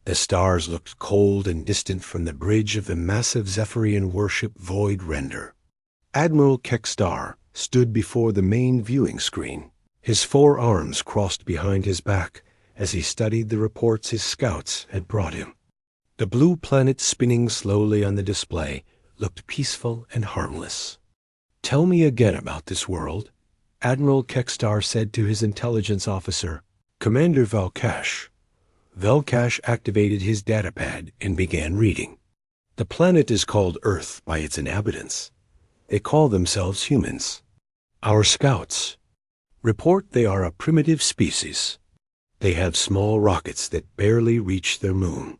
The stars looked cold and distant from the bridge of the massive Zephyrian warship Void Render. Admiral Kekstar stood before the main viewing screen, his 4 arms crossed behind his back as he studied the reports his scouts had brought him. The blue planet spinning slowly on the display looked peaceful and harmless. "Tell me again about this world," Admiral Kekstar said to his intelligence officer, Commander Valkash. Valkash activated his datapad and began reading. "The planet is called Earth by its inhabitants. They call themselves humans. Our scouts report they are a primitive species. They have small rockets that barely reach their moon.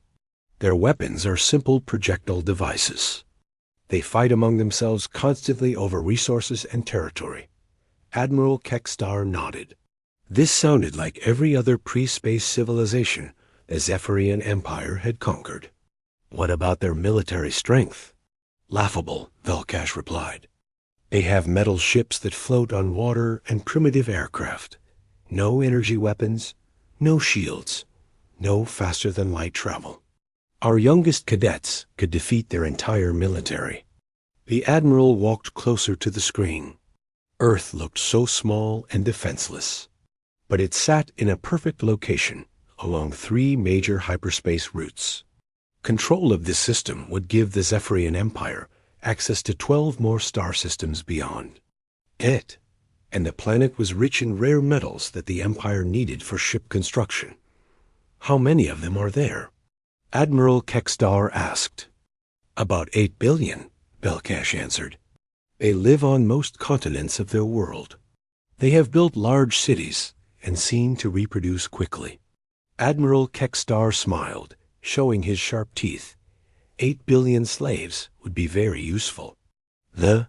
Their weapons are simple projectile devices. They fight among themselves constantly over resources and territory." Admiral Kekstar nodded. This sounded like every other pre-space civilization the Zephyrian Empire had conquered. "What about their military strength?" "Laughable," Valkash replied. "They have metal ships that float on water and primitive aircraft. No energy weapons, no shields, no faster-than-light travel. Our youngest cadets could defeat their entire military." The Admiral walked closer to the screen. Earth looked so small and defenseless, but it sat in a perfect location along 3 major hyperspace routes. Control of this system would give the Zephyrian Empire access to 12 more star systems beyond it, and the planet was rich in rare metals that the Empire needed for ship construction. "How many of them are there?" Admiral Kekstar asked. "About 8 billion, Valkash answered. "They live on most continents of their world. They have built large cities and seem to reproduce quickly." Admiral Kekstar smiled, showing his sharp teeth. 8 billion slaves would be very useful. The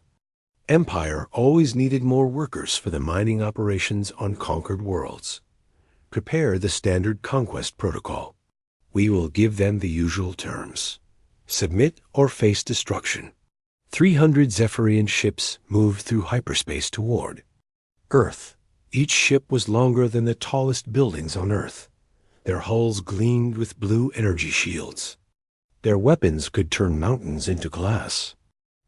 Empire always needed more workers for the mining operations on conquered worlds. Prepare the standard conquest protocol. We will give them the usual terms. Submit or face destruction. 300 Zephyrian ships moved through hyperspace toward Earth. Each ship was longer than the tallest buildings on Earth. Their hulls gleamed with blue energy shields. Their weapons could turn mountains into glass.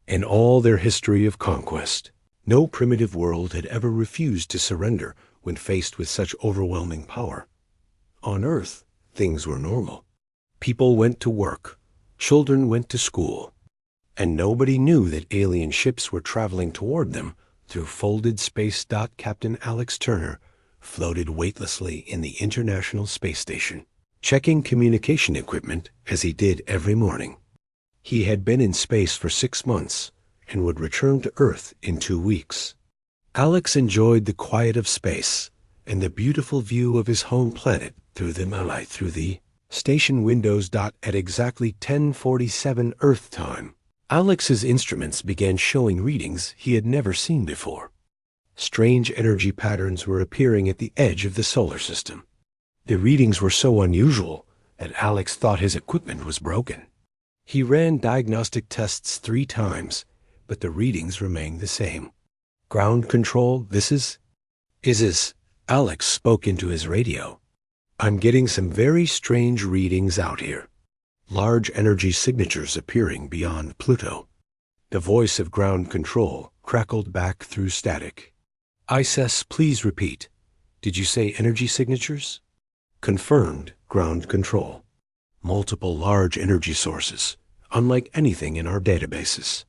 In all their history of conquest, no primitive world had ever refused to surrender when faced with such overwhelming power. On Earth, things were normal. People went to work, children went to school, and nobody knew that alien ships were traveling toward them through folded space. Captain Alex Turner floated weightlessly in the International Space Station, checking communication equipment as he did every morning. He had been in space for 6 months and would return to Earth in 2 weeks. Alex enjoyed the quiet of space and the beautiful view of his home planet through the station windows. At exactly 10:47 Earth time, Alex's instruments began showing readings he had never seen before. Strange energy patterns were appearing at the edge of the solar system. The readings were so unusual that Alex thought his equipment was broken. He ran diagnostic tests 3 times, but the readings remained the same. "Ground control, this is Alex spoke into his radio. "I'm getting some very strange readings out here. Large energy signatures appearing beyond Pluto." The voice of ground control crackled back through static. "ISS, please repeat. Did you say energy signatures?" "Confirmed, ground control. Multiple large energy sources, unlike anything in our databases.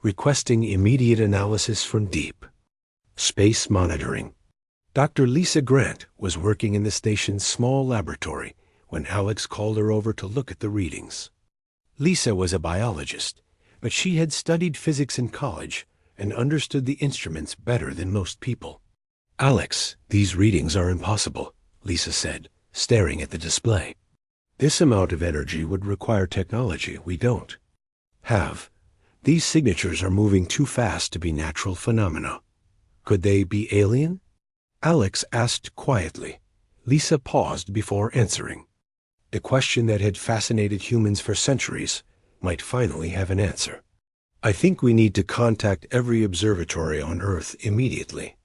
Requesting immediate analysis from deep space monitoring." Dr. Lisa Grant was working in the station's small laboratory when Alex called her over to look at the readings. Lisa was a biologist, but she had studied physics in college and understood the instruments better than most people. "Alex, these readings are impossible," Lisa said, staring at the display. "This amount of energy would require technology we don't have. These signatures are moving too fast to be natural phenomena. Could they be alien?" Alex asked quietly. Lisa paused before answering. The question that had fascinated humans for centuries might finally have an answer. "I think we need to contact every observatory on Earth immediately."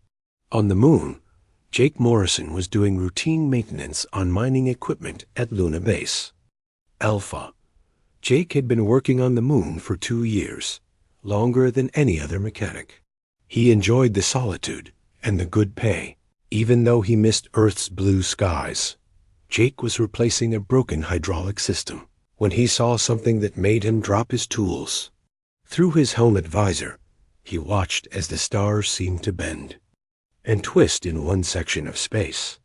On the Moon, Jake Morrison was doing routine maintenance on mining equipment at Luna Base. Alpha. Jake had been working on the moon for 2 years, longer than any other mechanic. He enjoyed the solitude and the good pay, even though he missed Earth's blue skies. Jake was replacing a broken hydraulic system when he saw something that made him drop his tools. Through his helmet visor, he watched as the stars seemed to bend and twist in one section of space.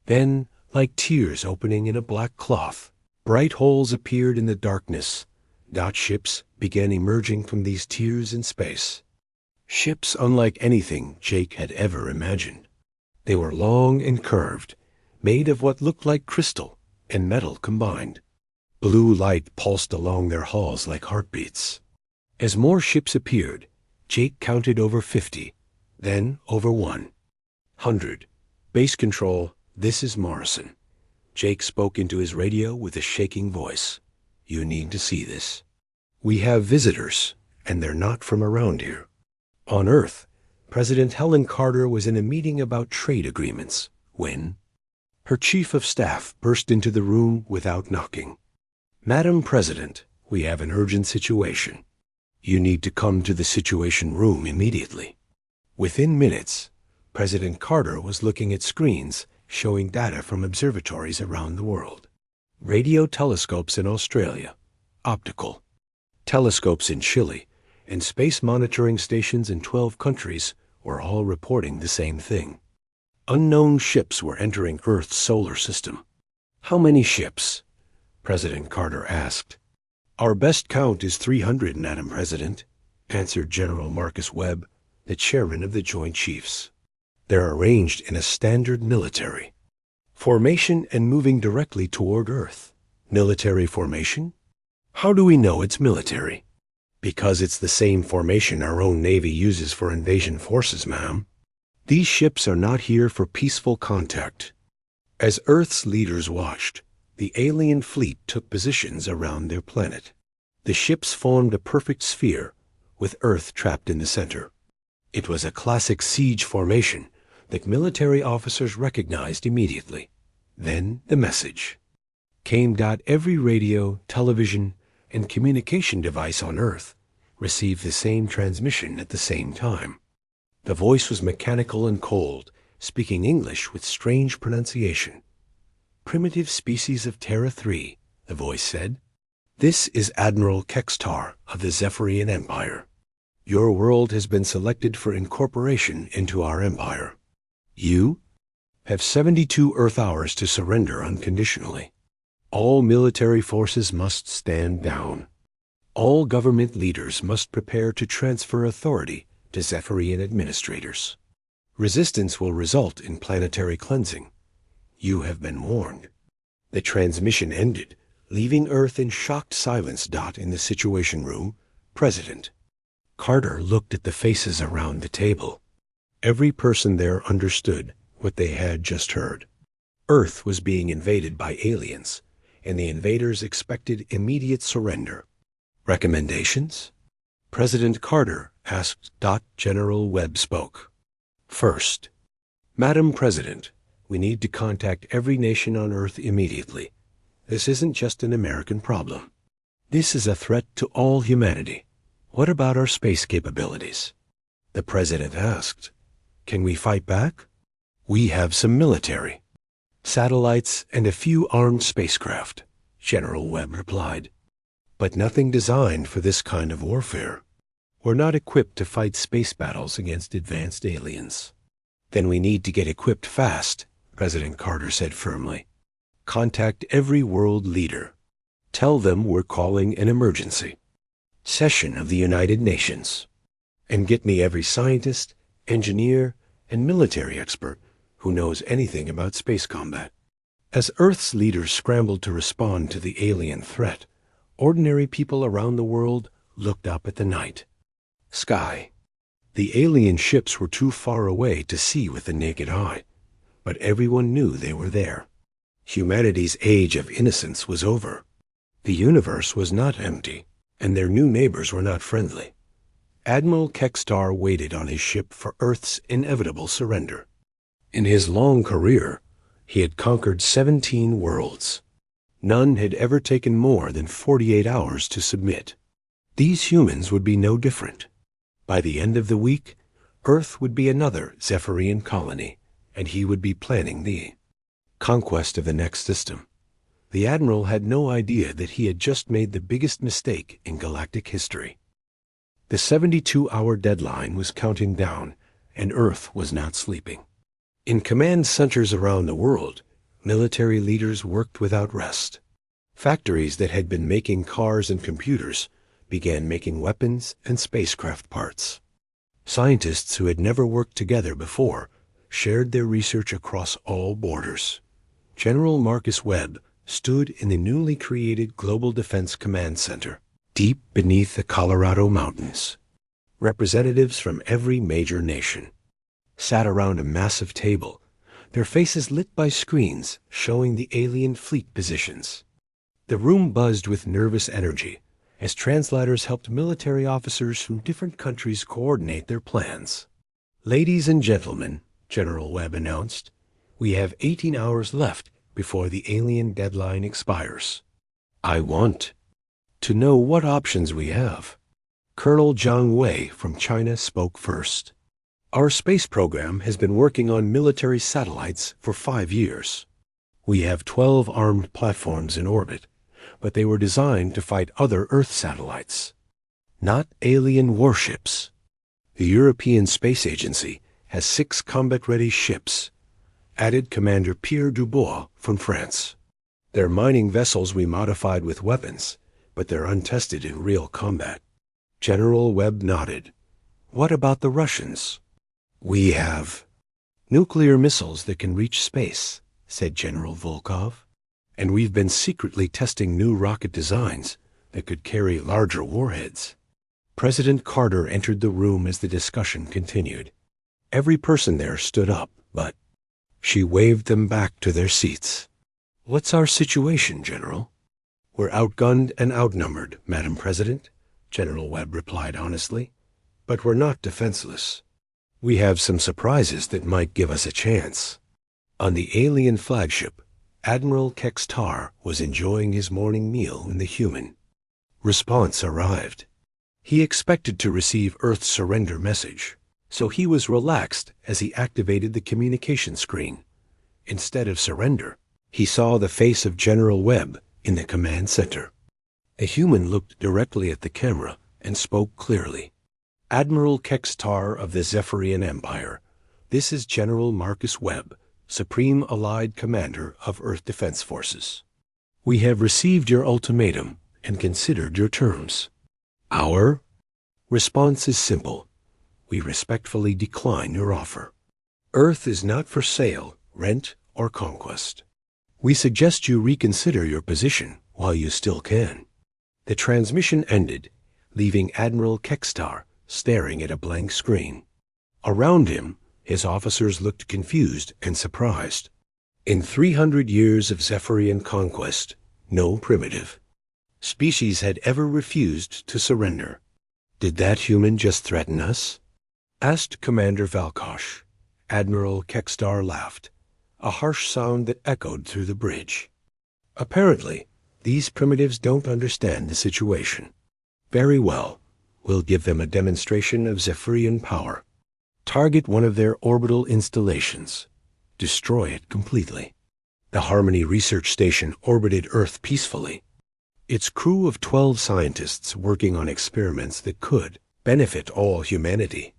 Then, like tears opening in a black cloth, bright holes appeared in the darkness. Dot ships began emerging from these tears in space. Ships unlike anything Jake had ever imagined. They were long and curved, made of what looked like crystal and metal combined. Blue light pulsed along their hulls like heartbeats. As more ships appeared, Jake counted over 50, then over 100. Base control, this is Morrison. Jake spoke into his radio with a shaking voice. You need to see this. We have visitors, and they're not from around here. On Earth, President Helen Carter was in a meeting about trade agreements when her chief of staff burst into the room without knocking. Madam President, we have an urgent situation. You need to come to the Situation Room immediately. Within minutes, President Carter was looking at screens showing data from observatories around the world. Radio telescopes in Australia, optical telescopes in Chile, and space monitoring stations in 12 countries were all reporting the same thing. Unknown ships were entering Earth's solar system. How many ships? President Carter asked. Our best count is 300, Madam President, answered General Marcus Webb, the chairman of the Joint Chiefs. They're arranged in a standard military formation and moving directly toward Earth. Military formation? How do we know it's military? Because it's the same formation our own Navy uses for invasion forces, ma'am. These ships are not here for peaceful contact. As Earth's leaders watched, the alien fleet took positions around their planet. The ships formed a perfect sphere, with Earth trapped in the center. It was a classic siege formation that military officers recognized immediately. Then the message came. Every radio, television, and communication device on Earth received the same transmission at the same time. The voice was mechanical and cold, speaking English with strange pronunciation. Primitive species of Terra 3, the voice said. This is Admiral Kextar of the Zephyrian Empire. Your world has been selected for incorporation into our empire. You have 72 Earth hours to surrender unconditionally. All military forces must stand down. All government leaders must prepare to transfer authority to Zephyrian administrators. Resistance will result in planetary cleansing. You have been warned. The transmission ended, leaving Earth in shocked silence. In the Situation Room, President Carter looked at the faces around the table. Every person there understood what they had just heard. Earth was being invaded by aliens, and the invaders expected immediate surrender. Recommendations? President Carter asked. General Webb spoke. First, Madam President, we need to contact every nation on Earth immediately. This isn't just an American problem. This is a threat to all humanity. What about our space capabilities? The President asked. Can we fight back? We have some military satellites and a few armed spacecraft, General Webb replied. But nothing designed for this kind of warfare. We're not equipped to fight space battles against advanced aliens. Then we need to get equipped fast, President Carter said firmly. Contact every world leader. Tell them we're calling an emergency session of the United Nations. And get me every scientist, engineer, and military expert who knows anything about space combat. As Earth's leaders scrambled to respond to the alien threat, ordinary people around the world looked up at the night sky. The alien ships were too far away to see with the naked eye, but everyone knew they were there. Humanity's age of innocence was over. The universe was not empty, and their new neighbors were not friendly. Admiral Kextar waited on his ship for Earth's inevitable surrender. In his long career, he had conquered 17 worlds. None had ever taken more than 48 hours to submit. These humans would be no different. By the end of the week, Earth would be another Zephyrian colony, and he would be planning the conquest of the next system. The Admiral had no idea that he had just made the biggest mistake in galactic history. The 72-hour deadline was counting down, and Earth was not sleeping. In command centers around the world, military leaders worked without rest. Factories that had been making cars and computers began making weapons and spacecraft parts. Scientists who had never worked together before shared their research across all borders. General Marcus Webb stood in the newly created Global Defense Command Center, deep beneath the Colorado Mountains. Representatives from every major nation sat around a massive table, their faces lit by screens showing the alien fleet positions. The room buzzed with nervous energy as translators helped military officers from different countries coordinate their plans. "Ladies and gentlemen," General Webb announced, "we have 18 hours left before the alien deadline expires. I want to know what options we have." Colonel Zhang Wei from China spoke first. "Our space program has been working on military satellites for 5 years. We have 12 armed platforms in orbit, but they were designed to fight other Earth satellites, not alien warships. The European Space Agency has 6 combat-ready ships," added Commander Pierre Dubois from France. "They're mining vessels we modified with weapons, but they're untested in real combat." General Webb nodded. "What about the Russians?" "We have nuclear missiles that can reach space," said General Volkov. "And we've been secretly testing new rocket designs that could carry larger warheads." President Carter entered the room as the discussion continued. Every person there stood up, but she waved them back to their seats. "What's our situation, General?" "We're outgunned and outnumbered, Madam President," General Webb replied honestly. "But we're not defenseless. We have some surprises that might give us a chance." On the alien flagship, Admiral Kextar was enjoying his morning meal when the human response arrived. He expected to receive Earth's surrender message, so he was relaxed as he activated the communication screen. Instead of surrender, he saw the face of General Webb in the command center. A human looked directly at the camera and spoke clearly. "Admiral Kextar of the Zephyrian Empire, this is General Marcus Webb, Supreme Allied Commander of Earth Defense Forces. We have received your ultimatum and considered your terms. Our response is simple. We respectfully decline your offer. Earth is not for sale, rent, or conquest. We suggest you reconsider your position while you still can." The transmission ended, leaving Admiral Kextar staring at a blank screen. Around him, his officers looked confused and surprised. In 300 years of Zephyrian conquest, no primitive species had ever refused to surrender. "Did that human just threaten us?" asked Commander Valkosh. Admiral Kextar laughed, a harsh sound that echoed through the bridge. "Apparently, these primitives don't understand the situation. Very well, we'll give them a demonstration of Zephyrian power. Target one of their orbital installations. Destroy it completely." The Harmony Research Station orbited Earth peacefully, its crew of 12 scientists working on experiments that could benefit all humanity.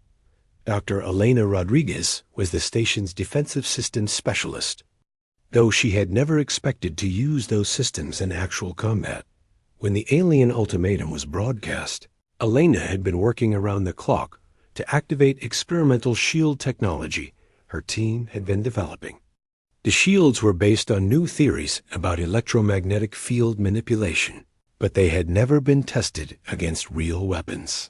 Dr. Elena Rodriguez was the station's defensive systems specialist, though she had never expected to use those systems in actual combat. When the alien ultimatum was broadcast, Elena had been working around the clock to activate experimental shield technology her team had been developing. The shields were based on new theories about electromagnetic field manipulation, but they had never been tested against real weapons.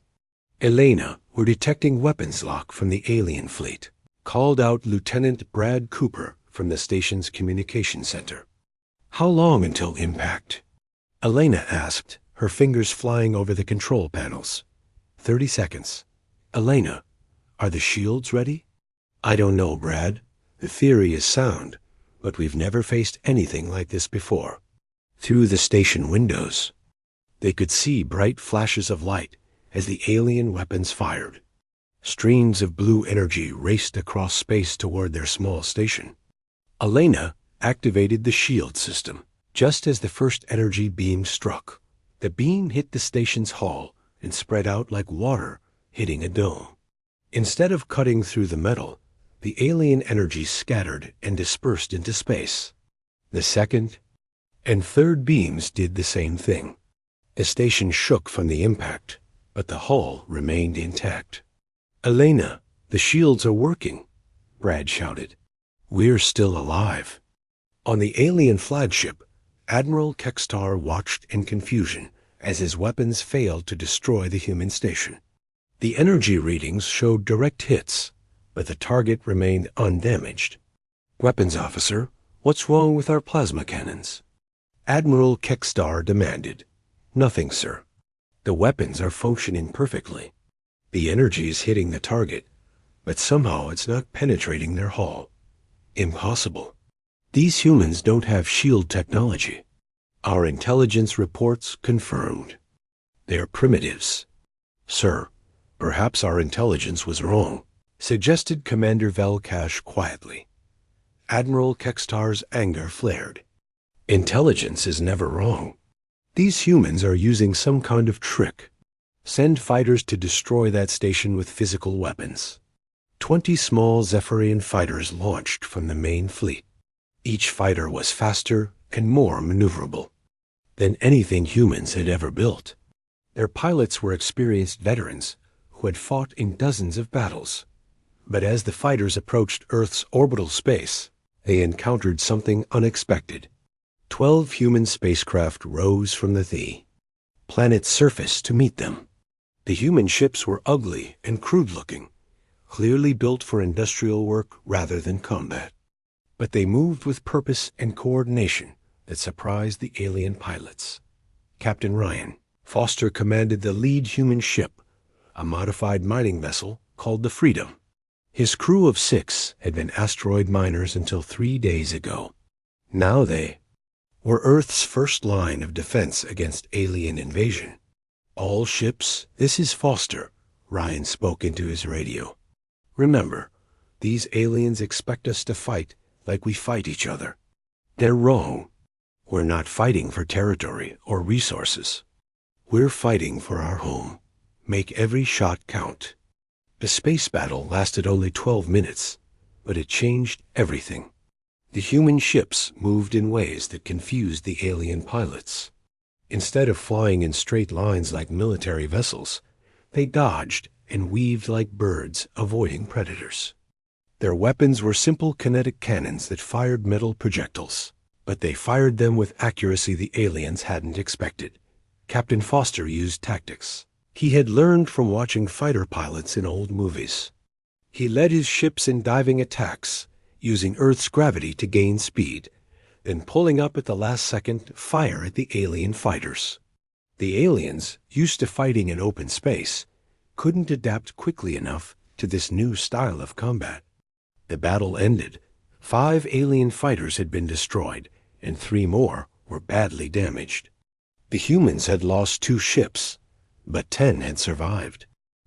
Elena were detecting weapons lock from the alien fleet, called out Lieutenant Brad Cooper from the station's communication center. "How long until impact?" Elena asked, her fingers flying over the control panels. 30 seconds. "Elena, are the shields ready?" "I don't know, Brad. The theory is sound, but we've never faced anything like this before." Through the station windows, they could see bright flashes of light as the alien weapons fired. Streams of blue energy raced across space toward their small station. Elena activated the shield system. Just as the first energy beam struck, the beam hit the station's hull and spread out like water hitting a dome. Instead of cutting through the metal, the alien energy scattered and dispersed into space. The second and third beams did the same thing. The station shook from the impact, but the hull remained intact. "Elena, the shields are working," Brad shouted. "We're still alive." On the alien flagship, Admiral Kekstar watched in confusion as his weapons failed to destroy the human station. The energy readings showed direct hits, but the target remained undamaged. "Weapons officer, what's wrong with our plasma cannons?" Admiral Kekstar demanded. "Nothing, sir. The weapons are functioning perfectly. The energy is hitting the target, but somehow it's not penetrating their hull. Impossible. These humans don't have shield technology. Our intelligence reports confirmed. They're primitives." "Sir, perhaps our intelligence was wrong," suggested Commander Velkash quietly. Admiral Kekstar's anger flared. "Intelligence is never wrong. These humans are using some kind of trick. Send fighters to destroy that station with physical weapons." 20 small Zephyrian fighters launched from the main fleet. Each fighter was faster and more maneuverable than anything humans had ever built. Their pilots were experienced veterans who had fought in dozens of battles. But as the fighters approached Earth's orbital space, they encountered something unexpected. 12 human spacecraft rose from the planet's surface to meet them. The human ships were ugly and crude-looking, clearly built for industrial work rather than combat. But they moved with purpose and coordination that surprised the alien pilots. Captain Ryan Foster commanded the lead human ship, a modified mining vessel called the Freedom. His crew of 6 had been asteroid miners until 3 days ago. Now they were Earth's first line of defense against alien invasion. "All ships, this is Foster," Ryan spoke into his radio. "Remember, these aliens expect us to fight like we fight each other. They're wrong. We're not fighting for territory or resources. We're fighting for our home. Make every shot count." The space battle lasted only 12 minutes, but it changed everything. The human ships moved in ways that confused the alien pilots. Instead of flying in straight lines like military vessels, they dodged and weaved like birds, avoiding predators. Their weapons were simple kinetic cannons that fired metal projectiles, but they fired them with accuracy the aliens hadn't expected. Captain Foster used tactics he had learned from watching fighter pilots in old movies. He led his ships in diving attacks, using Earth's gravity to gain speed, then pulling up at the last second to fire at the alien fighters. The aliens, used to fighting in open space, couldn't adapt quickly enough to this new style of combat. The battle ended. 5 alien fighters had been destroyed, and 3 more were badly damaged. The humans had lost 2 ships, but 10 had survived.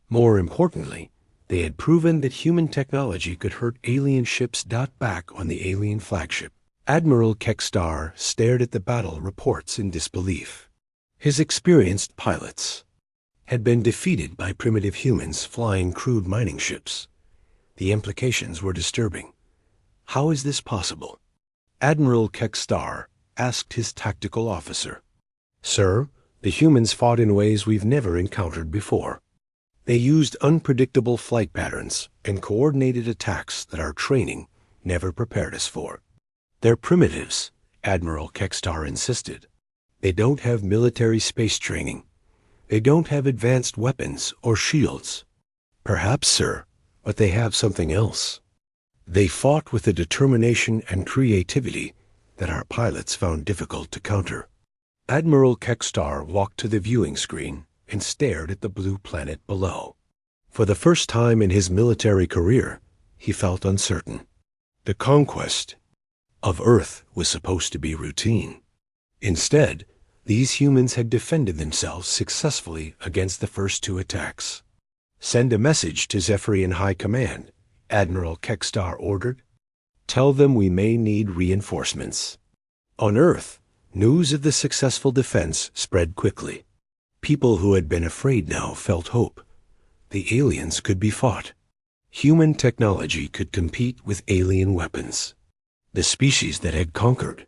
More importantly, they had proven that human technology could hurt alien ships. Back on the alien flagship, Admiral Kekstar stared at the battle reports in disbelief. His experienced pilots had been defeated by primitive humans flying crude mining ships. The implications were disturbing. How is this possible? Admiral Kekstar asked his tactical officer. "Sir, the humans fought in ways we've never encountered before. They used unpredictable flight patterns and coordinated attacks that our training never prepared us for." "They're primitives," Admiral Kekstar insisted. "They don't have military space training. They don't have advanced weapons or shields." "Perhaps, sir, but they have something else. They fought with a determination and creativity that our pilots found difficult to counter." Admiral Kekstar walked to the viewing screen and stared at the blue planet below. For the first time in his military career, he felt uncertain. The conquest of Earth was supposed to be routine. Instead, these humans had defended themselves successfully against the first two attacks. "Send a message to Zephyrian High Command," Admiral Kekstar ordered. "Tell them we may need reinforcements." On Earth, news of the successful defense spread quickly. People who had been afraid now felt hope. The aliens could be fought. Human technology could compete with alien weapons. The species that had conquered.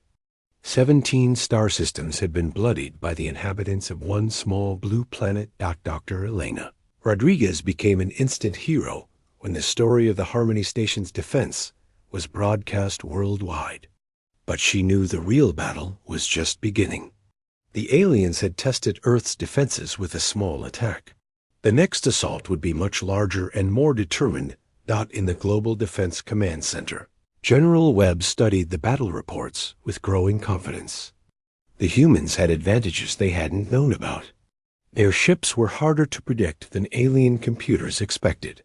17 star systems had been bloodied by the inhabitants of one small blue planet. Dr. Elena Rodriguez became an instant hero when the story of the Harmony Station's defense was broadcast worldwide. But she knew the real battle was just beginning. The aliens had tested Earth's defenses with a small attack. The next assault would be much larger and more determined. In the Global Defense Command Center, General Webb studied the battle reports with growing confidence. The humans had advantages they hadn't known about. Their ships were harder to predict than alien computers expected.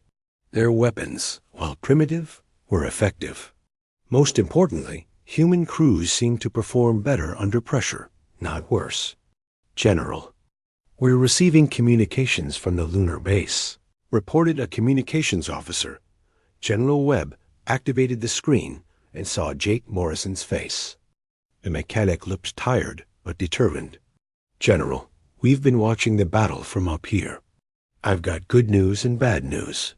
Their weapons, while primitive, were effective. Most importantly, human crews seemed to perform better under pressure, not worse. "General, we're receiving communications from the lunar base," reported a communications officer. General Webb activated the screen and saw Jake Morrison's face. The mechanic looked tired but determined. "General, we've been watching the battle from up here. I've got good news and bad news.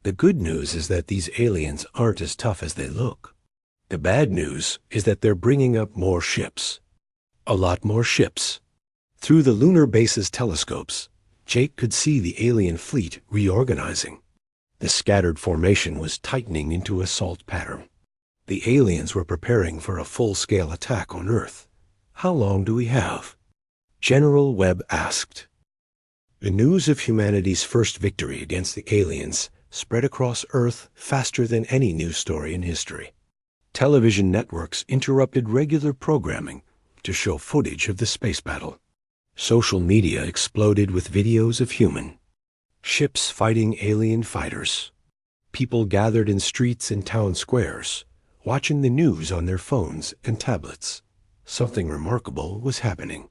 The good news is that these aliens aren't as tough as they look. The bad news is that they're bringing up more ships. A lot more ships." Through the lunar base's telescopes, Jake could see the alien fleet reorganizing. The scattered formation was tightening into a assault pattern. The aliens were preparing for a full-scale attack on Earth. "How long do we have?" General Webb asked. The news of humanity's first victory against the aliens spread across Earth faster than any news story in history. Television networks interrupted regular programming to show footage of the space battle. Social media exploded with videos of human ships fighting alien fighters. People gathered in streets and town squares, watching the news on their phones and tablets. Something remarkable was happening.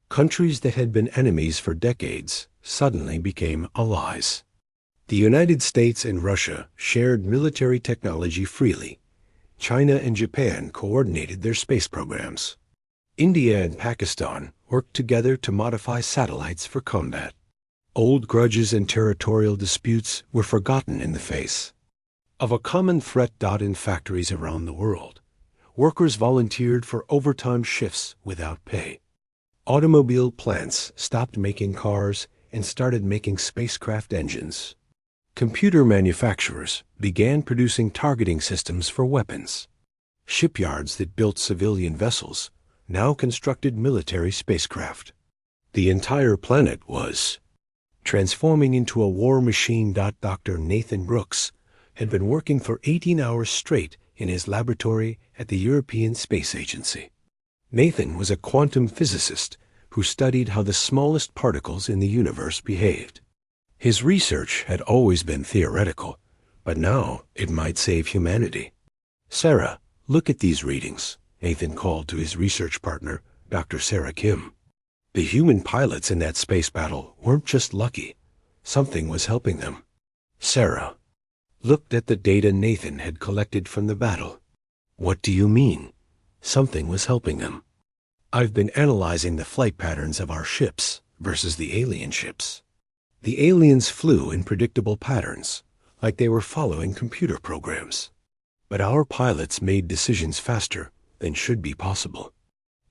Countries that had been enemies for decades suddenly became allies. The United States and Russia shared military technology freely. China and Japan coordinated their space programs. India and Pakistan worked together to modify satellites for combat. Old grudges and territorial disputes were forgotten in the face of a common threat. In factories around the world, workers volunteered for overtime shifts without pay. Automobile plants stopped making cars and started making spacecraft engines. Computer manufacturers began producing targeting systems for weapons. Shipyards that built civilian vessels now constructed military spacecraft. The entire planet was transforming into a war machine. Dr. Nathan Brooks had been working for 18 hours straight in his laboratory at the European Space Agency. Nathan was a quantum physicist who studied how the smallest particles in the universe behaved. His research had always been theoretical, but now it might save humanity. "Sarah, look at these readings," Nathan called to his research partner, Dr. Sarah Kim. The human pilots in that space battle weren't just lucky. Something was helping them. Sarah looked at the data Nathan had collected from the battle. "What do you mean?" "Something was helping them. I've been analyzing the flight patterns of our ships versus the alien ships. The aliens flew in predictable patterns, like they were following computer programs. But our pilots made decisions faster than should be possible.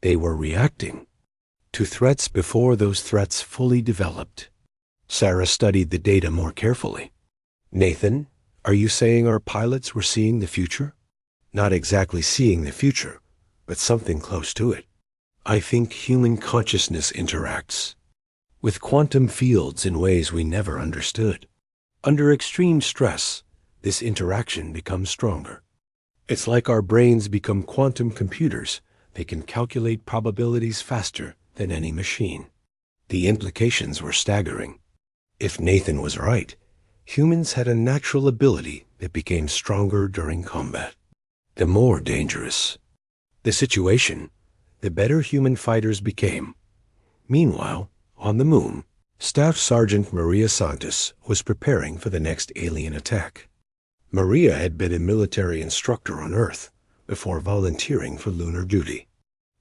They were reacting to threats before those threats fully developed." Sarah studied the data more carefully. "Nathan, are you saying our pilots were seeing the future?" "Not exactly seeing the future, but something close to it. I think human consciousness interacts with quantum fields in ways we never understood. Under extreme stress, this interaction becomes stronger. It's like our brains become quantum computers. They can calculate probabilities faster than any machine." The implications were staggering. If Nathan was right, humans had a natural ability that became stronger during combat. The more dangerous the situation, the better human fighters became. Meanwhile, on the moon, Staff Sergeant Maria Santos was preparing for the next alien attack. Maria had been a military instructor on Earth before volunteering for lunar duty.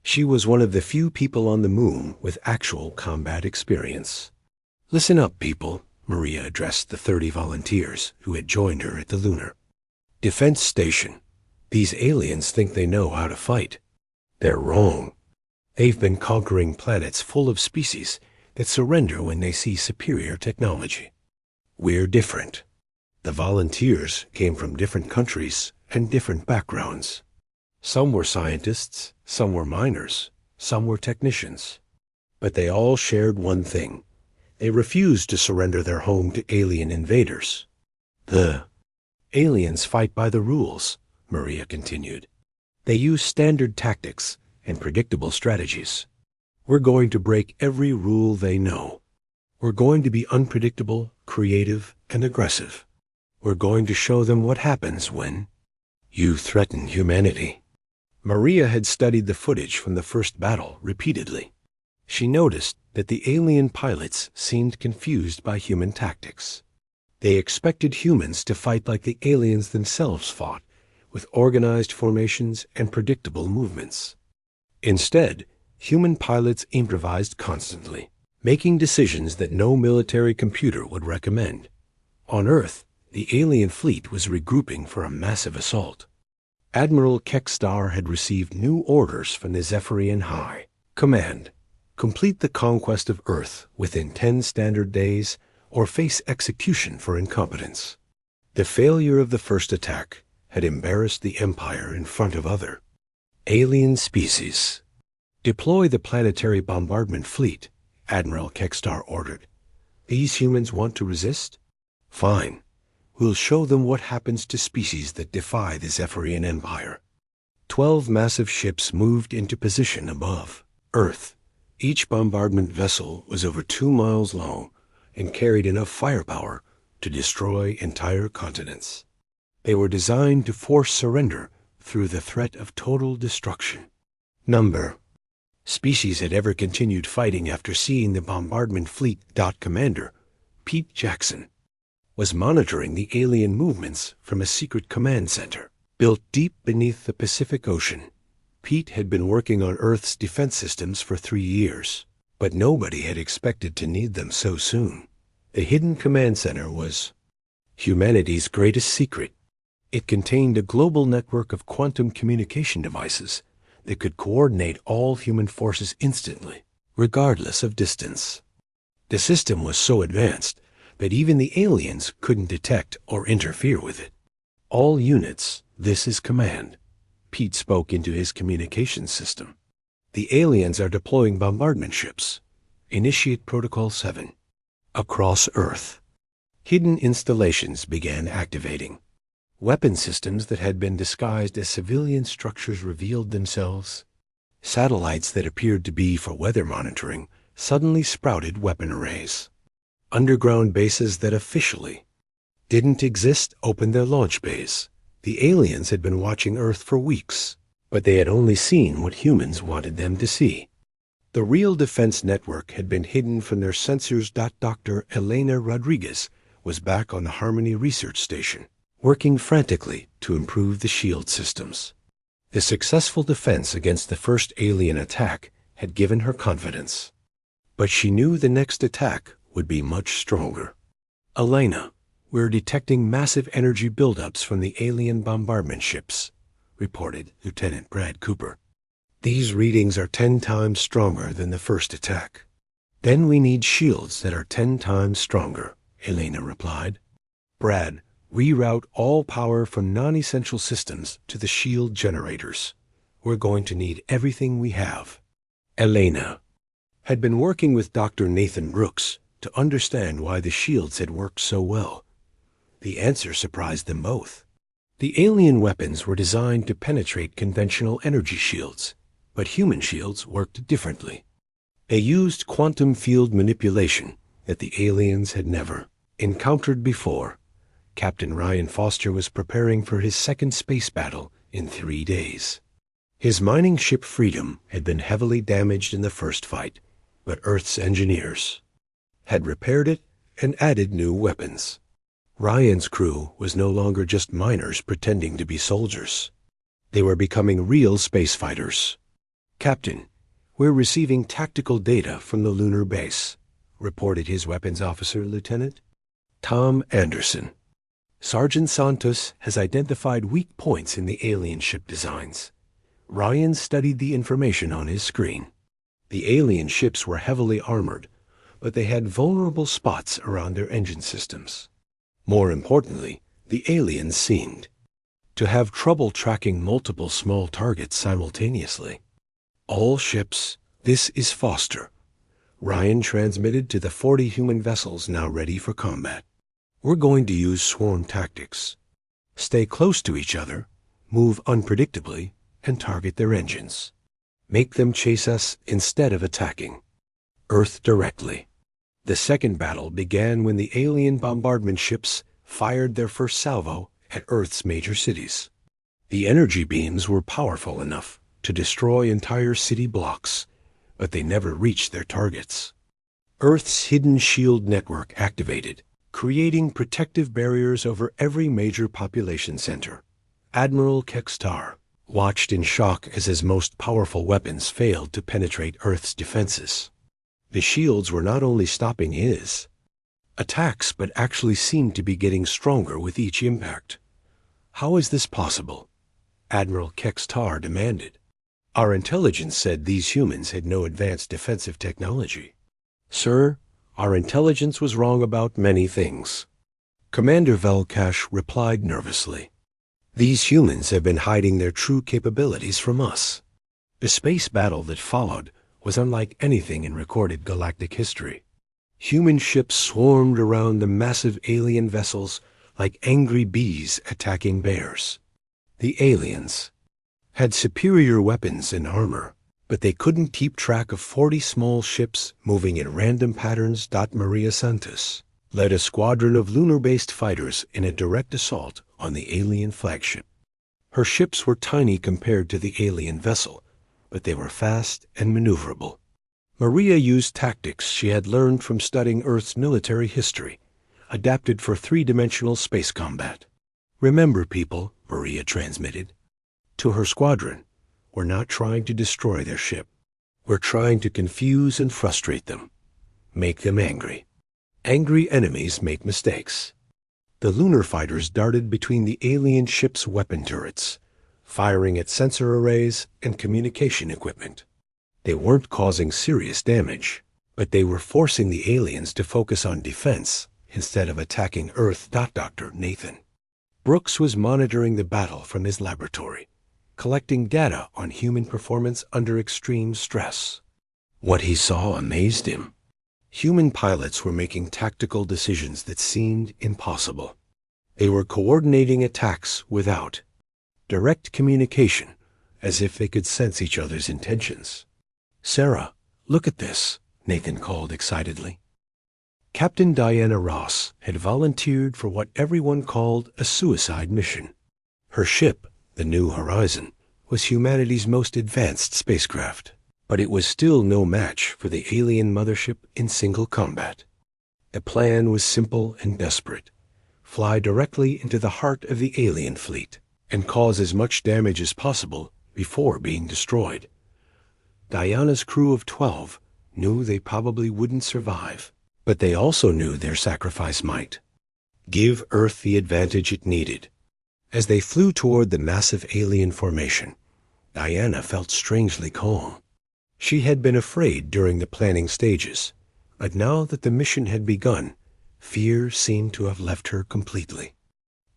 She was one of the few people on the moon with actual combat experience. "Listen up, people," Maria addressed the 30 volunteers who had joined her at the lunar defense station. "These aliens think they know how to fight. They're wrong. They've been conquering planets full of species that surrender when they see superior technology. We're different." The volunteers came from different countries and different backgrounds. Some were scientists, some were miners, some were technicians. But they all shared one thing. They refused to surrender their home to alien invaders. "The aliens fight by the rules," Maria continued. "They use standard tactics and predictable strategies. We're going to break every rule they know. We're going to be unpredictable, creative, and aggressive. We're going to show them what happens when you threaten humanity." Maria had studied the footage from the first battle repeatedly. She noticed that the alien pilots seemed confused by human tactics. They expected humans to fight like the aliens themselves fought, with organized formations and predictable movements. Instead, human pilots improvised constantly, making decisions that no military computer would recommend. On Earth, the alien fleet was regrouping for a massive assault. Admiral Kekstar had received new orders from the Zephyrian High Command: complete the conquest of Earth within 10 standard days or face execution for incompetence. The failure of the first attack had embarrassed the Empire in front of other alien species. "Deploy the planetary bombardment fleet," Admiral Kekstar ordered. "These humans want to resist? Fine. We'll show them what happens to species that defy the Zephyrian Empire." 12 massive ships moved into position above Earth. Each bombardment vessel was over 2 miles long and carried enough firepower to destroy entire continents. They were designed to force surrender through the threat of total destruction. Number species had ever continued fighting after seeing the bombardment fleet. Commander Pete Jackson was monitoring the alien movements from a secret command center built deep beneath the Pacific Ocean. Pete had been working on Earth's defense systems for 3 years, but nobody had expected to need them so soon. The hidden command center was humanity's greatest secret. It contained a global network of quantum communication devices that could coordinate all human forces instantly, regardless of distance. The system was so advanced that even the aliens couldn't detect or interfere with it. "All units, this is command," Pete spoke into his communication system. "The aliens are deploying bombardment ships. Initiate Protocol 7. Across Earth." Hidden installations began activating. Weapon systems that had been disguised as civilian structures revealed themselves. Satellites that appeared to be for weather monitoring suddenly sprouted weapon arrays. Underground bases that officially didn't exist opened their launch bays. The aliens had been watching Earth for weeks, but they had only seen what humans wanted them to see. The real defense network had been hidden from their sensors. Dr. Elena Rodriguez was back on the Harmony Research Station, working frantically to improve the shield systems. The successful defense against the first alien attack had given her confidence, but she knew the next attack would be much stronger. "Elena, we're detecting massive energy buildups from the alien bombardment ships," reported Lieutenant Brad Cooper. "These readings are 10 times stronger than the first attack." "Then we need shields that are 10 times stronger," Elena replied. "Brad, reroute all power from non-essential systems to the shield generators. We're going to need everything we have." Elena had been working with Dr. Nathan Brooks to understand why the shields had worked so well. The answer surprised them both. The alien weapons were designed to penetrate conventional energy shields, but human shields worked differently. They used quantum field manipulation that the aliens had never encountered before. Captain Ryan Foster was preparing for his second space battle in 3 days. His mining ship Freedom had been heavily damaged in the first fight, but Earth's engineers had repaired it and added new weapons. Ryan's crew was no longer just miners pretending to be soldiers. They were becoming real space fighters. "Captain, we're receiving tactical data from the lunar base," reported his weapons officer, Lieutenant Tom Anderson. "Sergeant Santos has identified weak points in the alien ship designs." Ryan studied the information on his screen. The alien ships were heavily armored, but they had vulnerable spots around their engine systems. More importantly, the aliens seemed to have trouble tracking multiple small targets simultaneously. "All ships, this is Foster," Ryan transmitted to the 40 human vessels now ready for combat. "We're going to use swarm tactics. Stay close to each other, move unpredictably, and target their engines. Make them chase us instead of attacking. Earth directly." The second battle began when the alien bombardment ships fired their first salvo at Earth's major cities. The energy beams were powerful enough to destroy entire city blocks, but they never reached their targets. Earth's hidden shield network activated, creating protective barriers over every major population center. Admiral Kekstar watched in shock as his most powerful weapons failed to penetrate Earth's defenses. The shields were not only stopping his attacks, but actually seemed to be getting stronger with each impact. "How is this possible?" Admiral Kekstar demanded. "Our intelligence said these humans had no advanced defensive technology." "Sir, our intelligence was wrong about many things," Commander Velkash replied nervously. "These humans have been hiding their true capabilities from us." The space battle that followed was unlike anything in recorded galactic history. Human ships swarmed around the massive alien vessels like angry bees attacking bears. The aliens had superior weapons and armor, but they couldn't keep track of 40 small ships moving in random patterns. Maria Santos led a squadron of lunar-based fighters in a direct assault on the alien flagship. Her ships were tiny compared to the alien vessel, but they were fast and maneuverable. Maria used tactics she had learned from studying Earth's military history, adapted for three-dimensional space combat. "Remember, people," Maria transmitted to her squadron, "we're not trying to destroy their ship. We're trying to confuse and frustrate them, make them angry. Angry enemies make mistakes." The lunar fighters darted between the alien ship's weapon turrets, firing at sensor arrays and communication equipment. They weren't causing serious damage, but they were forcing the aliens to focus on defense instead of attacking Earth. Dr. Nathan Brooks was monitoring the battle from his laboratory, collecting data on human performance under extreme stress. What he saw amazed him. Human pilots were making tactical decisions that seemed impossible. They were coordinating attacks without direct communication, as if they could sense each other's intentions. "Sarah, look at this," Nathan called excitedly. Captain Diana Ross had volunteered for what everyone called a suicide mission. Her ship, the New Horizon, was humanity's most advanced spacecraft, but it was still no match for the alien mothership in single combat. The plan was simple and desperate. Fly directly into the heart of the alien fleet and cause as much damage as possible before being destroyed. Diana's crew of 12 knew they probably wouldn't survive, but they also knew their sacrifice might give Earth the advantage it needed. As they flew toward the massive alien formation, Diana felt strangely calm. She had been afraid during the planning stages, but now that the mission had begun, fear seemed to have left her completely.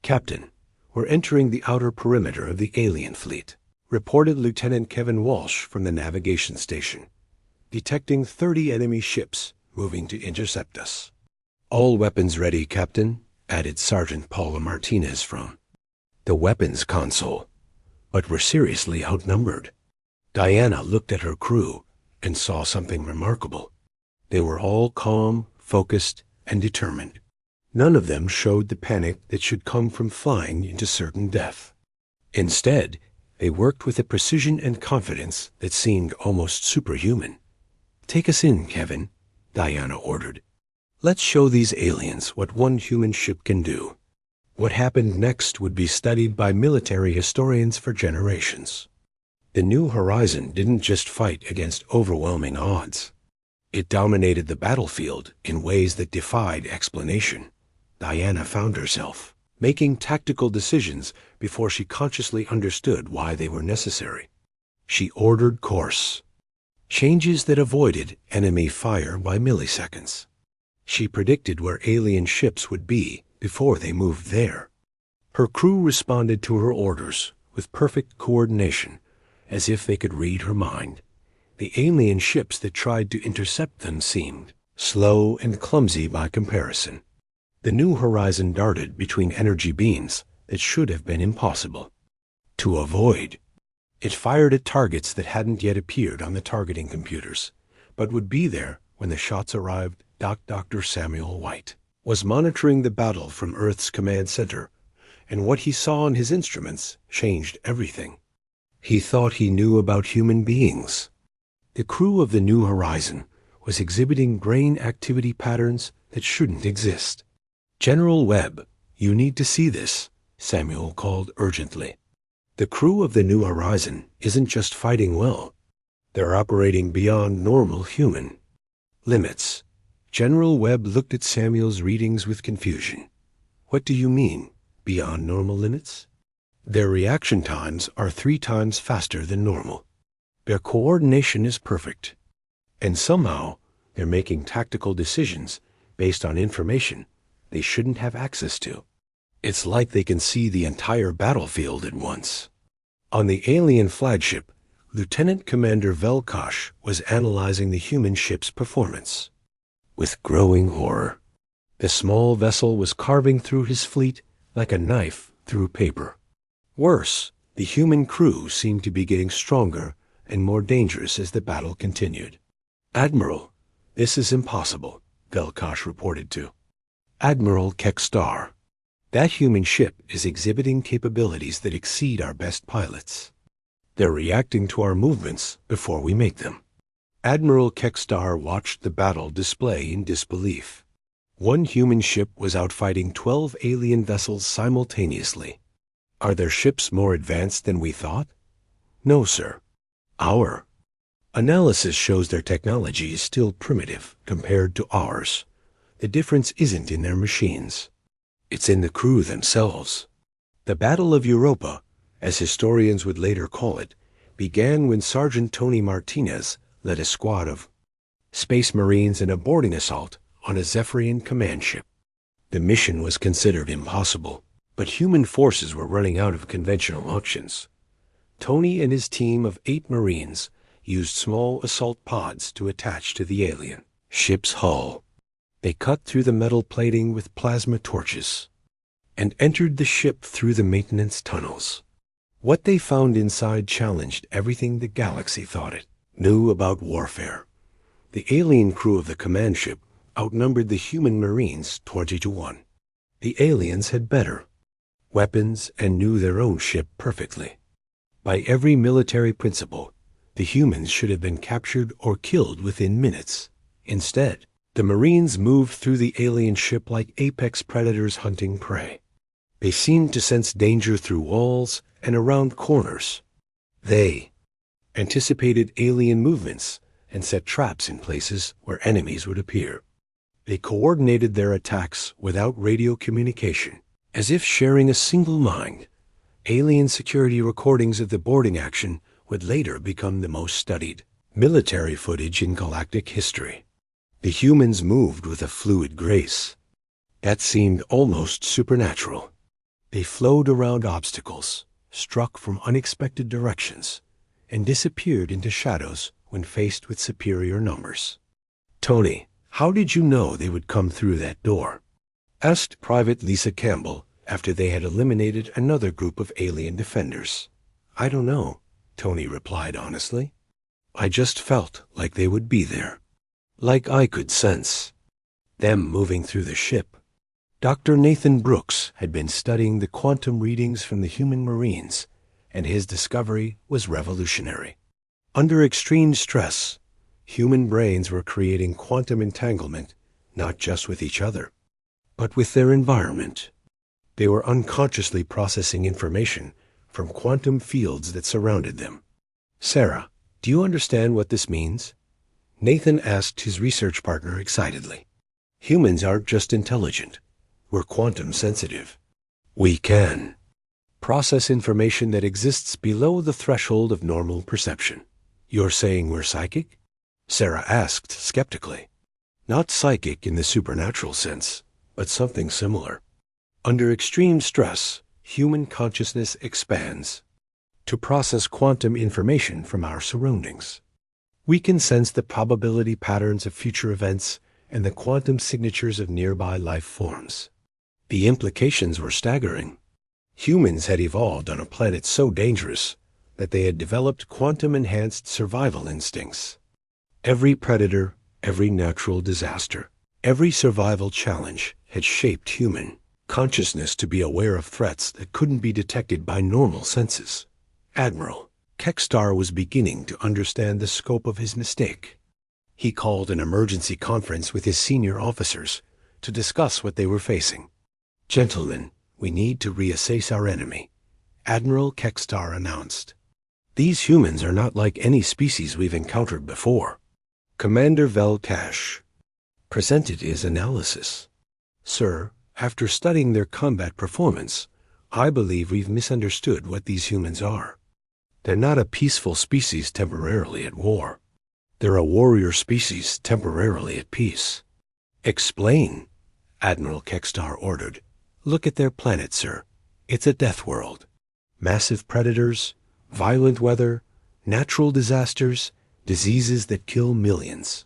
"Captain, we're entering the outer perimeter of the alien fleet," reported Lieutenant Kevin Walsh from the navigation station, detecting 30 enemy ships moving to intercept us. "All weapons ready, Captain," added Sergeant Paula Martinez from the weapons console, "but we're seriously outnumbered." Diana looked at her crew and saw something remarkable. They were all calm, focused, and determined. None of them showed the panic that should come from flying into certain death. Instead, They worked with a precision and confidence that seemed almost superhuman. "Take us in, Kevin," Diana ordered. "Let's show these aliens what one human ship can do." What happened next would be studied by military historians for generations. The New Horizon didn't just fight against overwhelming odds. It dominated the battlefield in ways that defied explanation. Diana found herself making tactical decisions before she consciously understood why they were necessary. She ordered course, changes that avoided enemy fire by milliseconds. She predicted where alien ships would be before they moved there. Her crew responded to her orders with perfect coordination, as if they could read her mind. The alien ships that tried to intercept them seemed slow and clumsy by comparison. The New Horizon darted between energy beams that should have been impossible to avoid. It fired at targets that hadn't yet appeared on the targeting computers, but would be there when the shots arrived. Dr. Samuel White was monitoring the battle from Earth's command center, and what he saw on his instruments changed everything. He thought he knew about human beings. The crew of the New Horizon was exhibiting brain activity patterns that shouldn't exist. "General Webb, you need to see this," Samuel called urgently. "The crew of the New Horizon isn't just fighting well. They're operating beyond normal human limits." General Webb looked at Samuel's readings with confusion. "What do you mean, beyond normal limits?" "Their reaction times are 3 times faster than normal. Their coordination is perfect. And somehow, they're making tactical decisions based on information they shouldn't have access to. It's like they can see the entire battlefield at once." On the alien flagship, Lieutenant Commander Velkosh was analyzing the human ship's performance with growing horror. The small vessel was carving through his fleet like a knife through paper. Worse, the human crew seemed to be getting stronger and more dangerous as the battle continued. "Admiral, this is impossible," Velkosh reported to Admiral Kekstar. "That human ship is exhibiting capabilities that exceed our best pilots. They're reacting to our movements before we make them." Admiral Kekstar watched the battle display in disbelief. One human ship was outfighting 12 alien vessels simultaneously. "Are their ships more advanced than we thought?" "No, sir. Our analysis shows their technology is still primitive compared to ours. The difference isn't in their machines. It's in the crew themselves." The Battle of Europa, as historians would later call it, began when Sergeant Tony Martinez led a squad of Space Marines in a boarding assault on a Zephyrian command ship. The mission was considered impossible, but human forces were running out of conventional options. Tony and his team of 8 Marines used small assault pods to attach to the alien ship's hull. They cut through the metal plating with plasma torches and entered the ship through the maintenance tunnels. What they found inside challenged everything the galaxy thought it knew about warfare. The alien crew of the command ship outnumbered the human Marines 20 to 1. The aliens had better weapons and knew their own ship perfectly. By every military principle, the humans should have been captured or killed within minutes. Instead, the Marines moved through the alien ship like apex predators hunting prey. They seemed to sense danger through walls and around corners. They anticipated alien movements and set traps in places where enemies would appear. They coordinated their attacks without radio communication, as if sharing a single mind. Alien security recordings of the boarding action would later become the most studied military footage in galactic history. The humans moved with a fluid grace that seemed almost supernatural. They flowed around obstacles, struck from unexpected directions, and disappeared into shadows when faced with superior numbers. "Tony, how did you know they would come through that door?" asked Private Lisa Campbell after they had eliminated another group of alien defenders. "I don't know," Tony replied honestly. "I just felt like they would be there. Like I could sense them moving through the ship." Dr. Nathan Brooks had been studying the quantum readings from the human Marines and his discovery was revolutionary. Under extreme stress, human brains were creating quantum entanglement, not just with each other, but with their environment. They were unconsciously processing information from quantum fields that surrounded them. "Sarah, do you understand what this means?" Nathan asked his research partner excitedly. "Humans aren't just intelligent. We're quantum sensitive. We can process information that exists below the threshold of normal perception." "You're saying we're psychic?" Sarah asked skeptically. "Not psychic in the supernatural sense, but something similar. Under extreme stress, human consciousness expands to process quantum information from our surroundings. We can sense the probability patterns of future events and the quantum signatures of nearby life forms." The implications were staggering. Humans had evolved on a planet so dangerous that they had developed quantum-enhanced survival instincts. Every predator, every natural disaster, every survival challenge had shaped human consciousness to be aware of threats that couldn't be detected by normal senses. Admiral Kekstar was beginning to understand the scope of his mistake. He called an emergency conference with his senior officers to discuss what they were facing. "Gentlemen, we need to reassess our enemy," Admiral Kekstar announced. "These humans are not like any species we've encountered before." Commander Velkash presented his analysis. "Sir, after studying their combat performance, I believe we've misunderstood what these humans are. They're not a peaceful species temporarily at war. They're a warrior species temporarily at peace." "Explain," Admiral Kekstar ordered. "Look at their planet, sir. It's a death world. Massive predators, violent weather, natural disasters, diseases that kill millions.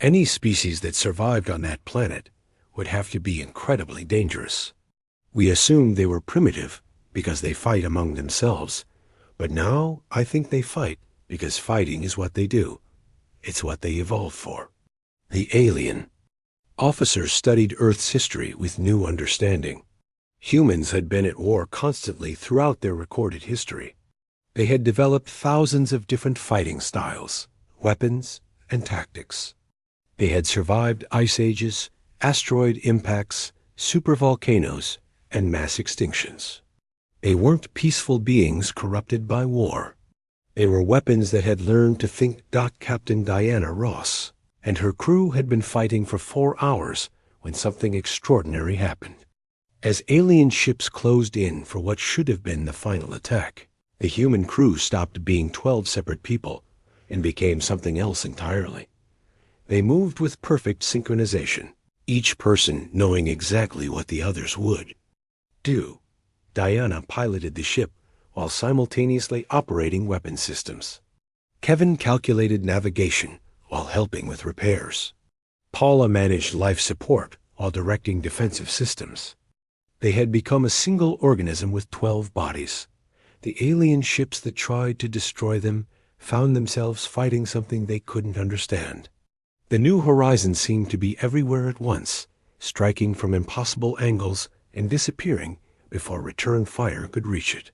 Any species that survived on that planet would have to be incredibly dangerous. We assumed they were primitive because they fight among themselves, but now I think they fight because fighting is what they do. It's what they evolved for." The alien officers studied Earth's history with new understanding. Humans had been at war constantly throughout their recorded history. They had developed thousands of different fighting styles, weapons, and tactics. They had survived ice ages, asteroid impacts, supervolcanoes, and mass extinctions. They weren't peaceful beings corrupted by war. They were weapons that had learned to think. Captain Diana Ross and her crew had been fighting for 4 hours when something extraordinary happened. As alien ships closed in for what should have been the final attack, the human crew stopped being 12 separate people and became something else entirely. They moved with perfect synchronization, each person knowing exactly what the others would do. Diana piloted the ship while simultaneously operating weapon systems. Kevin calculated navigation while helping with repairs. Paula managed life support while directing defensive systems. They had become a single organism with 12 bodies. The alien ships that tried to destroy them found themselves fighting something they couldn't understand. The new horizon seemed to be everywhere at once, striking from impossible angles and disappearing before return fire could reach it.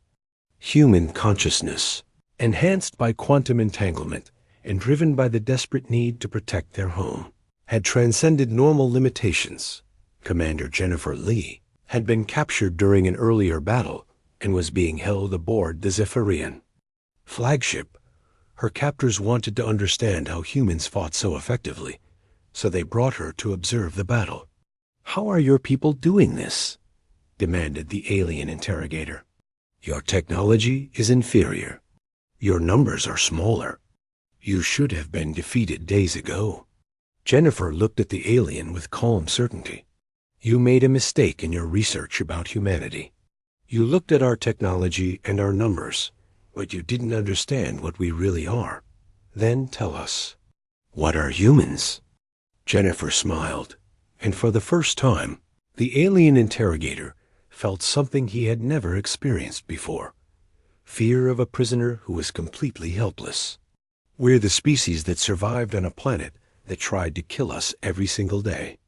Human consciousness, enhanced by quantum entanglement and driven by the desperate need to protect their home, had transcended normal limitations. Commander Jennifer Lee had been captured during an earlier battle and was being held aboard the Zephyrian flagship. Her captors wanted to understand how humans fought so effectively, so they brought her to observe the battle. "How are your people doing this?" demanded the alien interrogator. "Your technology is inferior. Your numbers are smaller. You should have been defeated days ago." Jennifer looked at the alien with calm certainty. "You made a mistake in your research about humanity. You looked at our technology and our numbers, but you didn't understand what we really are. Then tell us, what are humans?" Jennifer smiled, and for the first time, the alien interrogator felt something he had never experienced before: fear of a prisoner who was completely helpless. "We're the species that survived on a planet that tried to kill us every single day,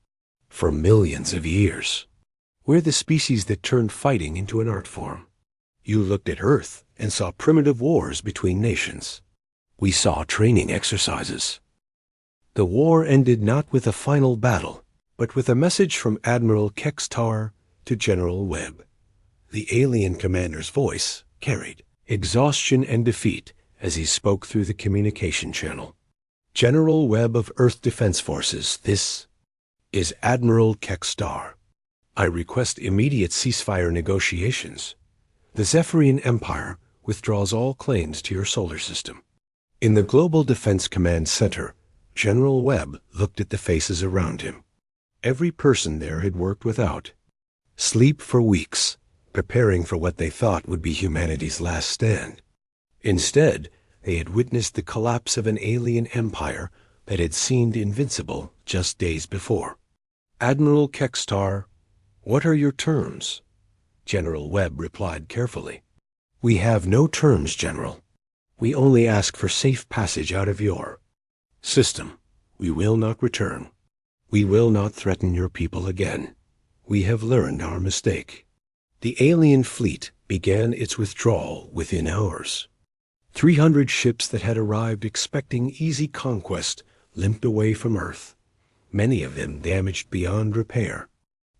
for millions of years. We're the species that turned fighting into an art form. You looked at Earth and saw primitive wars between nations. We saw training exercises. The war ended not with a final battle, but with a message from Admiral Kextar to General Webb. The alien commander's voice carried exhaustion and defeat as he spoke through the communication channel. General Webb of Earth Defense Forces, this is Admiral Kextar. I request immediate ceasefire negotiations. The Zephyrian Empire withdraws all claims to your solar system. In the Global Defense Command Center, General Webb looked at the faces around him. Every person there had worked without sleep for weeks, preparing for what they thought would be humanity's last stand. Instead, they had witnessed the collapse of an alien empire that had seemed invincible just days before. Admiral Kextar, what are your terms? General Webb replied carefully. We have no terms, General. We only ask for safe passage out of your system. We will not return. We will not threaten your people again. We have learned our mistake. The alien fleet began its withdrawal within hours. 300 ships that had arrived expecting easy conquest limped away from Earth, many of them damaged beyond repair.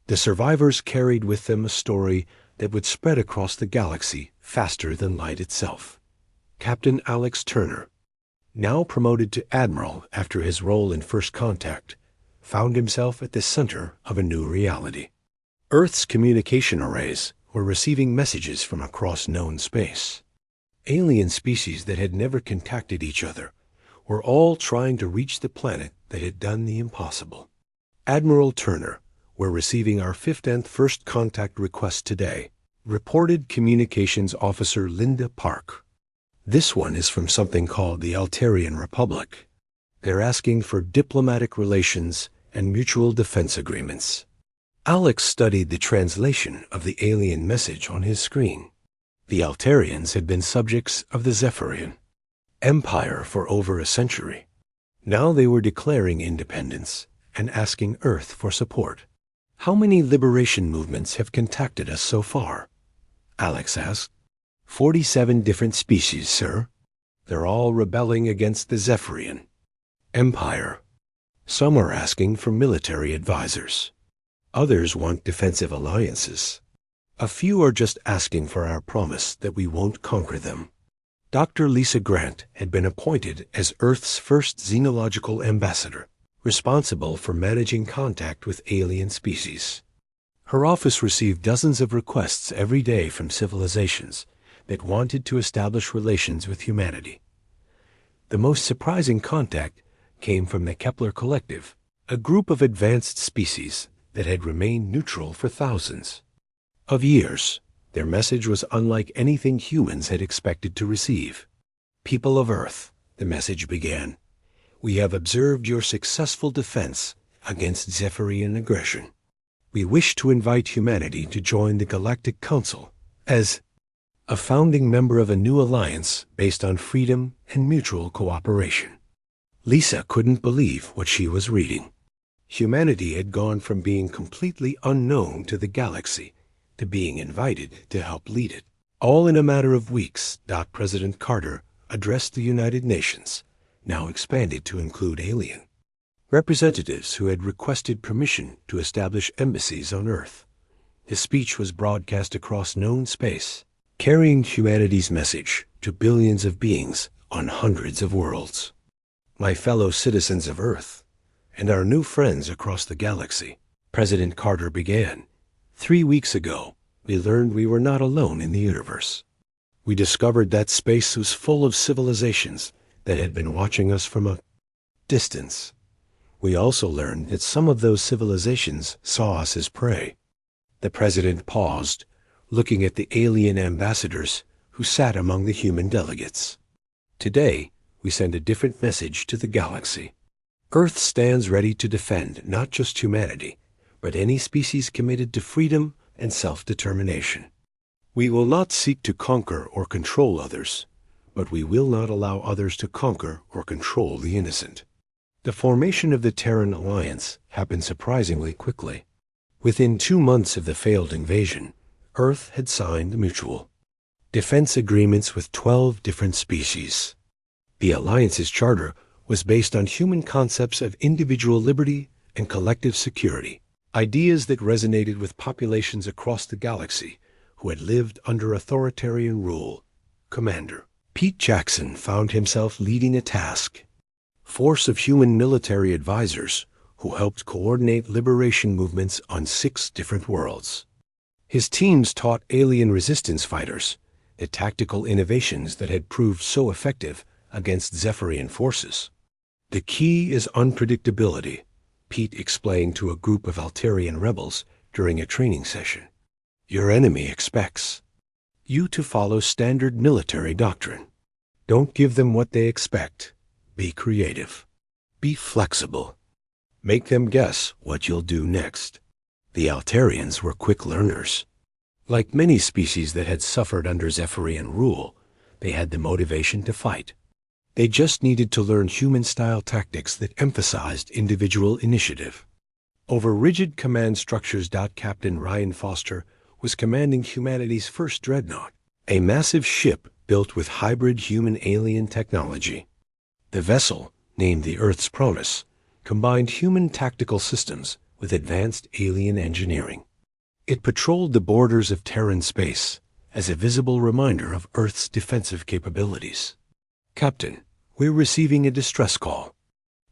The survivors carried with them a story that would spread across the galaxy faster than light itself. Captain Alex Turner, now promoted to Admiral after his role in First Contact, found himself at the center of a new reality. Earth's communication arrays were receiving messages from across known space. Alien species that had never contacted each other were all trying to reach the planet that had done the impossible. Admiral Turner, we're receiving our fifth and first contact request today, reported Communications Officer Linda Park. This one is from something called the Altarian Republic. They're asking for diplomatic relations and mutual defense agreements. Alex studied the translation of the alien message on his screen. The Altarians had been subjects of the Zephyrian Empire for over a century. Now they were declaring independence and asking Earth for support. How many liberation movements have contacted us so far? Alex asked. 47 different species, sir. They're all rebelling against the Zephyrian Empire. Some are asking for military advisors. Others want defensive alliances. A few are just asking for our promise that we won't conquer them. Dr. Lisa Grant had been appointed as Earth's first xenological ambassador, responsible for managing contact with alien species. Her office received dozens of requests every day from civilizations that wanted to establish relations with humanity. The most surprising contact came from the Kepler Collective, a group of advanced species that had remained neutral for thousands of years. Their message was unlike anything humans had expected to receive. People of Earth, the message began, we have observed your successful defense against Zephyrian aggression. We wish to invite humanity to join the Galactic Council as a founding member of a new alliance based on freedom and mutual cooperation. Lisa couldn't believe what she was reading. Humanity had gone from being completely unknown to the galaxy to being invited to help lead it. All in a matter of weeks, President Carter addressed the United Nations, now expanded to include alien representatives who had requested permission to establish embassies on Earth. His speech was broadcast across known space, carrying humanity's message to billions of beings on hundreds of worlds. My fellow citizens of Earth, and our new friends across the galaxy, President Carter began. 3 weeks ago, we learned we were not alone in the universe. We discovered that space was full of civilizations that had been watching us from a distance. We also learned that some of those civilizations saw us as prey. The president paused, looking at the alien ambassadors who sat among the human delegates. Today, we send a different message to the galaxy. Earth stands ready to defend not just humanity, but any species committed to freedom and self-determination. We will not seek to conquer or control others, but we will not allow others to conquer or control the innocent. The formation of the Terran Alliance happened surprisingly quickly. Within 2 months of the failed invasion, Earth had signed the mutual defense agreements with 12 different species. The Alliance's charter was based on human concepts of individual liberty and collective security, ideas that resonated with populations across the galaxy who had lived under authoritarian rule. Commander Pete Jackson found himself leading a force of human military advisors who helped coordinate liberation movements on 6 different worlds. His teams taught alien resistance fighters the tactical innovations that had proved so effective against Zephyrian forces. The key is unpredictability, Pete explained to a group of Altarian rebels during a training session. Your enemy expects you to follow standard military doctrine. Don't give them what they expect. Be creative. Be flexible. Make them guess what you'll do next. The Altarians were quick learners. Like many species that had suffered under Zephyrian rule, they had the motivation to fight. They just needed to learn human-style tactics that emphasized individual initiative. Over rigid command structures. Captain Ryan Foster was commanding humanity's first dreadnought, a massive ship built with hybrid human-alien technology. The vessel, named the Earth's Promise, combined human tactical systems with advanced alien engineering. It patrolled the borders of Terran space as a visible reminder of Earth's defensive capabilities. Captain, we're receiving a distress call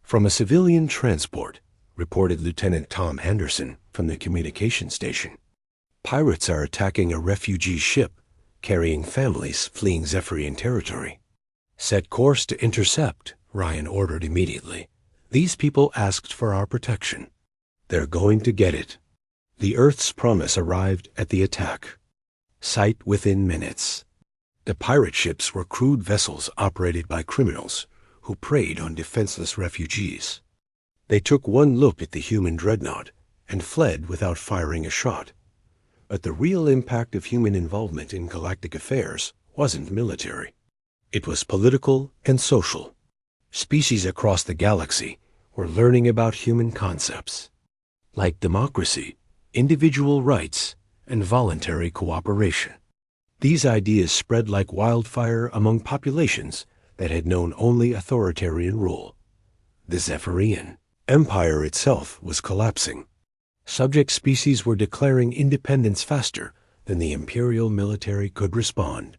from a civilian transport, reported Lieutenant Tom Henderson from the communication station. Pirates are attacking a refugee ship carrying families fleeing Zephyrian territory. Set course to intercept, Ryan ordered immediately. These people asked for our protection. They're going to get it. The Earth's Promise arrived at the attack site within minutes. The pirate ships were crude vessels operated by criminals who preyed on defenseless refugees. They took one look at the human dreadnought and fled without firing a shot. But the real impact of human involvement in galactic affairs wasn't military. It was political and social. Species across the galaxy were learning about human concepts, like democracy, individual rights, and voluntary cooperation. These ideas spread like wildfire among populations that had known only authoritarian rule. The Zephyrian Empire itself was collapsing. Subject species were declaring independence faster than the imperial military could respond.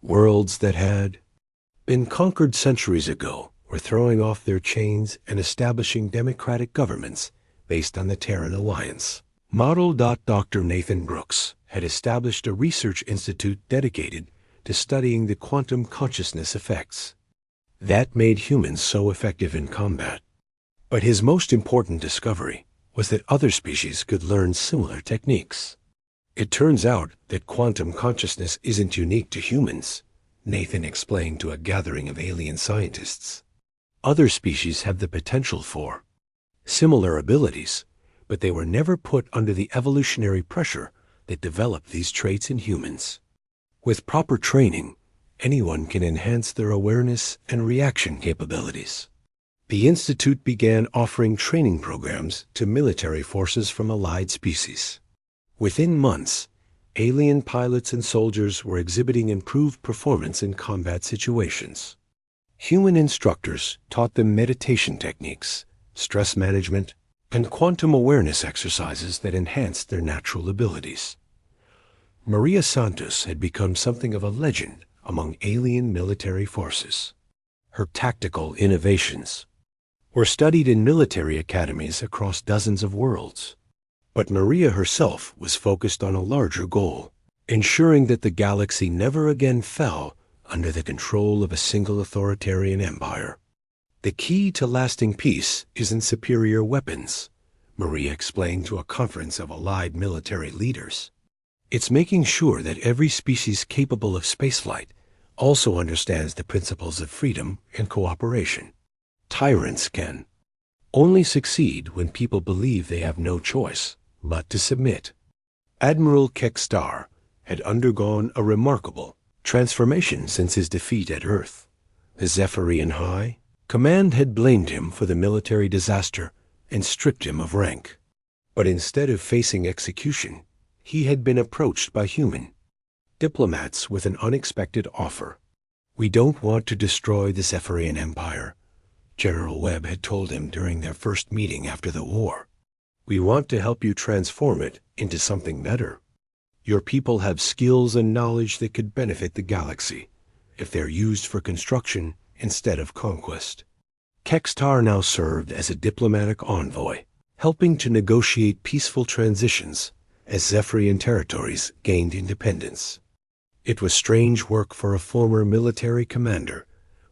Worlds that had been conquered centuries ago were throwing off their chains and establishing democratic governments based on the Terran Alliance. Model. Dr. Nathan Brooks had established a research institute dedicated to studying the quantum consciousness effects that made humans so effective in combat. But his most important discovery was that other species could learn similar techniques. It turns out that quantum consciousness isn't unique to humans, Nathan explained to a gathering of alien scientists. Other species have the potential for similar abilities, but they were never put under the evolutionary pressure that developed these traits in humans. With proper training, anyone can enhance their awareness and reaction capabilities. The Institute began offering training programs to military forces from allied species. Within months, alien pilots and soldiers were exhibiting improved performance in combat situations. Human instructors taught them meditation techniques, stress management, and quantum awareness exercises that enhanced their natural abilities. Maria Santos had become something of a legend among alien military forces. Her tactical innovations were studied in military academies across dozens of worlds. But Maria herself was focused on a larger goal, ensuring that the galaxy never again fell under the control of a single authoritarian empire. The key to lasting peace isn't superior weapons, Maria explained to a conference of allied military leaders. It's making sure that every species capable of spaceflight also understands the principles of freedom and cooperation. Tyrants can only succeed when people believe they have no choice but to submit. Admiral Kekstar had undergone a remarkable transformation since his defeat at Earth. The Zephyrian High Command had blamed him for the military disaster and stripped him of rank. But instead of facing execution, he had been approached by human diplomats with an unexpected offer. "We don't want to destroy the Zephyrian Empire," General Webb had told him during their first meeting after the war. "We want to help you transform it into something better. Your people have skills and knowledge that could benefit the galaxy if they're used for construction instead of conquest." Kextar now served as a diplomatic envoy, helping to negotiate peaceful transitions as Zephyrian territories gained independence. It was strange work for a former military commander,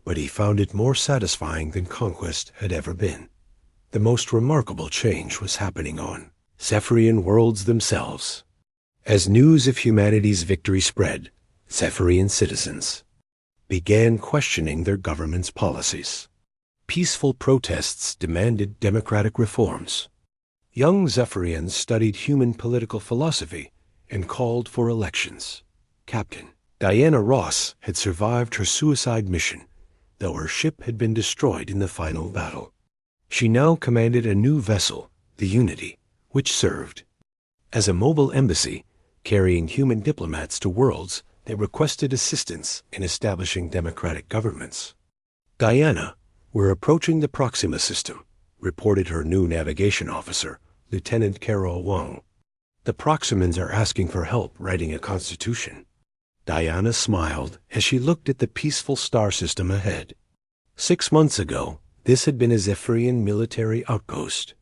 but he found it more satisfying than conquest had ever been. The most remarkable change was happening on Zephyrian worlds themselves. As news of humanity's victory spread, Zephyrian citizens began questioning their government's policies. Peaceful protests demanded democratic reforms. Young Zephyrians studied human political philosophy and called for elections. Captain Diana Ross had survived her suicide mission, though her ship had been destroyed in the final battle. She now commanded a new vessel, the Unity, which served as a mobile embassy, carrying human diplomats to worlds that requested assistance in establishing democratic governments. "Diana, we're approaching the Proxima system," reported her new navigation officer, Lieutenant Carol Wang. "The Proximans are asking for help writing a constitution." Diana smiled as she looked at the peaceful star system ahead. 6 months ago, this had been a Zephyrian military outpost.